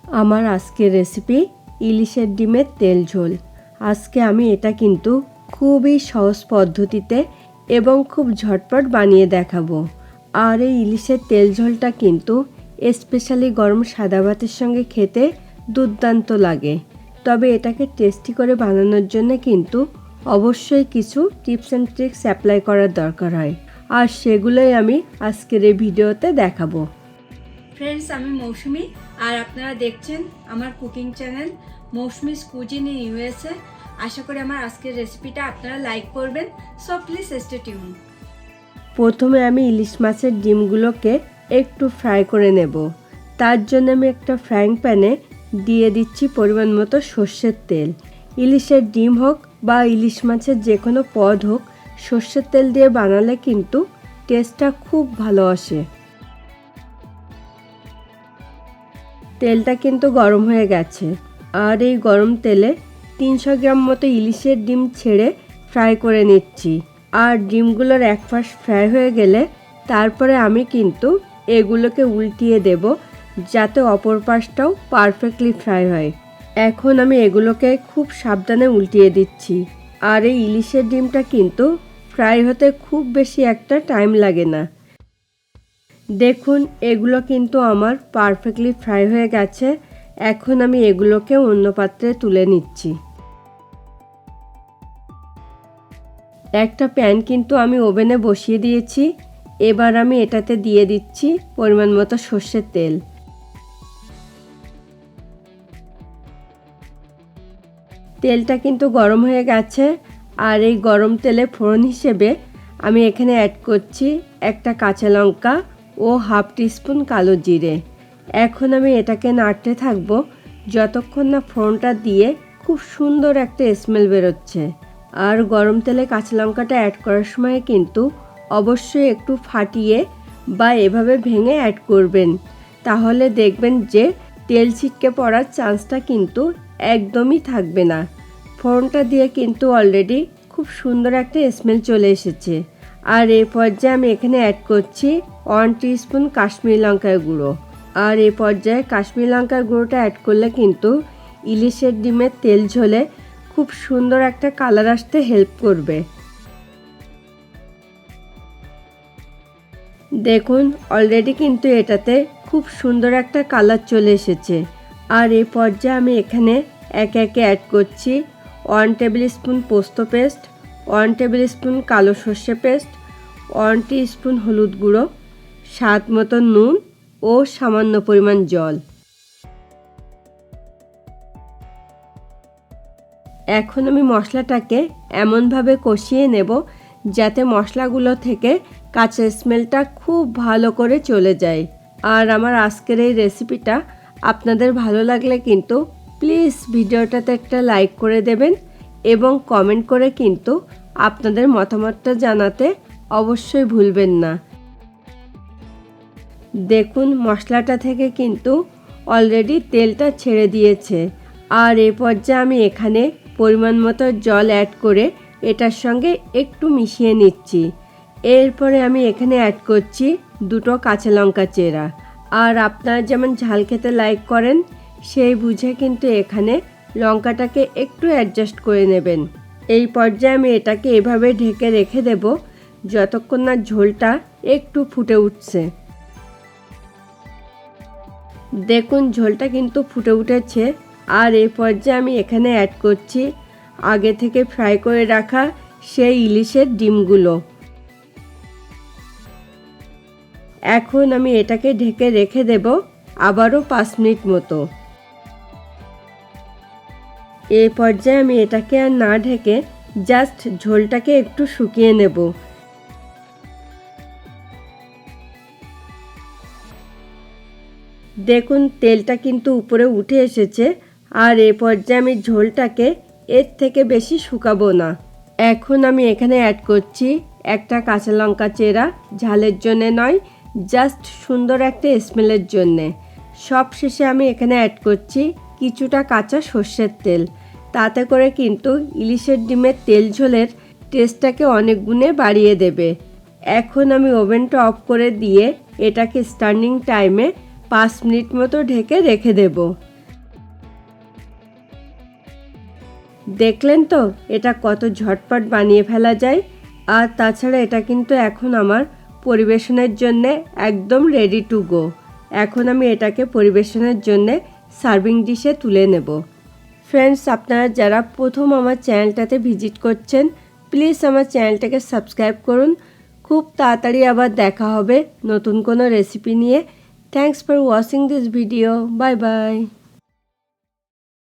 আমার আজকের রেসিপি ইলিশের ডিমের তেল ঝোল। আজকে আমি এটা কিন্তু খুবই সহজ পদ্ধতিতে এবং খুব ঝটপট বানিয়ে দেখাবো। আর এই ইলিশের তেল ঝোলটা কিন্তু স্পেশালি গরম সাদা ভাতের সঙ্গে খেতে দুর্দান্ত লাগে। তবে এটাকে টেস্টি করে বানানোর জন্য কিন্তু অবশ্যই কিছু টিপস অ্যান্ড ট্রিক্স অ্যাপ্লাই করার দরকার হয়, আর সেগুলোই আমি আজকের এই ভিডিওতে দেখাবো। ফ্রেন্ডস, আমি মৌসুমি আর আপনারা দেখছেন আমার cooking channel Moushumi's cuisine in USA. আশা করি আমার আজকের রেসিপিটা আপনারা লাইক করবেন, সো প্লিজ স্টে টিউন। প্রথমে আমি ইলিশ মাছের ডিমগুলোকে একটু ফ্রাই করে নেব। তার জন্য আমি একটা ফ্রাইং প্যানে দিয়ে দিচ্ছি পরিমাণ মতো সর্ষের তেল। ইলিশের ডিম হোক বা ইলিশ মাছের যে কোনো পদ হোক, সর্ষের তেল দিয়ে বানালে কিন্তু টেস্টটা খুব ভালো আসে। তেলটা কিন্তু গরম হয়ে গেছে, আর এই গরম তেলে 300 গ্রাম মতো ইলিশের ডিম ছেড়ে ফ্রাই করে নিচ্ছি। আর ডিমগুলোর এক পাশ ফ্রাই হয়ে গেলে তারপরে আমি কিন্তু এগুলোকে উল্টিয়ে দেব, যাতে অপর পাশটাও পারফেক্টলি ফ্রাই হয়। এখন আমি এগুলোকে খুব সাবধানে উল্টিয়ে দিচ্ছি। আর এই ইলিশের ডিমটা কিন্তু ফ্রাই হতে খুব বেশি একটা টাইম লাগে না। দেখুন, এগুলো কিন্তু আমার পারফেক্টলি ফ্রাই হয়ে গেছে। এখন আমি এগুলোকে অন্য পাত্রে তুলে নিচ্ছি। একটা প্যান কিন্তু আমি ওভেনে বসিয়ে দিয়েছি। এবার আমি এটাতে দিয়ে দিচ্ছি পরিমাণ মতো সর্ষের তেল। তেলটা কিন্তু গরম হয়ে গেছে, আর এই গরম তেলে ফোড়ন হিসেবে আমি এখানে অ্যাড করছি একটা কাঁচা লঙ্কা ও হাফ টিস্পুন কালো জিরে। এখন আমি এটাকে নাড়তে থাকবো যতক্ষণ না ফোড়নটা দিয়ে খুব সুন্দর একটা স্মেল বেরোচ্ছে। আর গরম তেলে কাঁচা লঙ্কাটা অ্যাড করার সময় কিন্তু অবশ্যই একটু ফাটিয়ে বা এভাবে ভেঙে অ্যাড করবেন, তাহলে দেখবেন যে তেল ছিটকে পড়ার চান্সটা কিন্তু একদমই থাকবে না। ফোড়নটা দিয়ে কিন্তু অলরেডি খুব সুন্দর একটা স্মেল চলে এসেছে। আর এই পর্যায়ে আমি এখানে অ্যাড করছি 1 টিস্পুন কাশ্মীরি লঙ্কার গুঁড়ো। আর এই পর্যায়ে কাশ্মীরি লঙ্কার গুঁড়োটা অ্যাড করলে কিন্তু ইলিশের ডিমের তেল ঝোলে খুব সুন্দর একটা কালার আসতে হেল্প করবে। দেখুন, অলরেডি কিন্তু এটাতে খুব সুন্দর একটা কালার চলে এসেছে। আর এই পর্যায়ে আমি এখানে একে একে অ্যাড করছি 1 টেবিল স্পুন পোস্ত পেস্ট, 1 টেবিল স্পুন কালো সর্ষে পেস্ট, 1 টিস্পুন হলুদ গুঁড়ো, স্বাদ মতো নুন ও সামান্য পরিমাণ জল। এখন আমি মশলাটাকে এমনভাবে কষিয়ে নেব যাতে মশলাগুলো থেকে কাঁচা স্মেলটা খুব ভালো করে চলে যায়। আর আমার আজকের এই রেসিপিটা আপনাদের ভালো লাগলে কিন্তু প্লিজ ভিডিওটাতে একটা লাইক করে দেবেন এবং কমেন্ট করে কিন্তু আপনাদের মতামতটা জানাতে অবশ্যই ভুলবেন না। দেখুন, মশলাটা থেকে কিন্তু অলরেডি তেলটা ছেড়ে দিয়েছে। আর এই পর্যায়ে আমি এখানে পরিমাণ মতো জল অ্যাড করে এটার সঙ্গে একটু মিশিয়ে নিচ্ছি। এরপরে আমি এখানে অ্যাড করছি 2 কাঁচা লঙ্কা চেরা। আর আপনারা যেমন ঝাল খেতে লাইক করেন সেই বুঝে কিন্তু এখানে লঙ্কাটাকে একটু অ্যাডজাস্ট করে নেবেন। এই পর্যায়ে আমি এটাকে এভাবে ঢেকে রেখে দেব যতক্ষণ না ঝোলটা একটু ফুটে উঠছে। দেখুন, ঝোলটা কিন্তু ফুটে উঠেছে। আর এই পর্যায়ে আমি এখানে অ্যাড করছি আগে থেকে ফ্রাই করে রাখা সেই ইলিশের ডিমগুলো। এখন আমি এটাকে ঢেকে রেখে দেব আবারও 5 মিনিট মতো। এই পর্যায়ে আমি এটাকে আর না ঢেকে জাস্ট ঝোলটাকে একটু শুকিয়ে নেব। দেখুন, তেলটা কিন্তু উপরে উঠে এসেছে। আর এই পর্যায়ে আমি ঝোলটাকে এর থেকে বেশি শুকাবো না। এখন আমি এখানে অ্যাড করছি একটা কাঁচা লঙ্কা চেরা, ঝালের জন্যে নয়, জাস্ট সুন্দর একটা স্মেলের জন্যে। সব শেষে আমি এখানে অ্যাড করছি কিছুটা কাঁচা সর্ষের তেল। তাতে করে কিন্তু ইলিশের ডিমের তেল ঝোলের টেস্টটাকে অনেক গুণে বাড়িয়ে দেবে। এখন আমি ওভেনটা অফ করে দিয়ে এটাকে স্ট্যান্ডিং টাইমে 5 মিনিট মতো ঢেকে রেখে দেব। দেখলেন তো এটা কত ঝটপট বানিয়ে ফেলা যায়। আর তাছাড়া এটা কিন্তু এখন আমার পরিবেশনের জন্যে একদম রেডি টু গো। এখন আমি এটাকে পরিবেশনের জন্যে সার্ভিং ডিশে তুলে নেব। ফ্রেন্ডস, আপনারা যারা প্রথম আমার চ্যানেলটাতে ভিজিট করছেন, প্লিজ আমার চ্যানেলটাকে সাবস্ক্রাইব করুন। খুব তাড়াতাড়ি আবার দেখা হবে নতুন কোনো রেসিপি নিয়ে। Thanks for watching this video. Bye bye.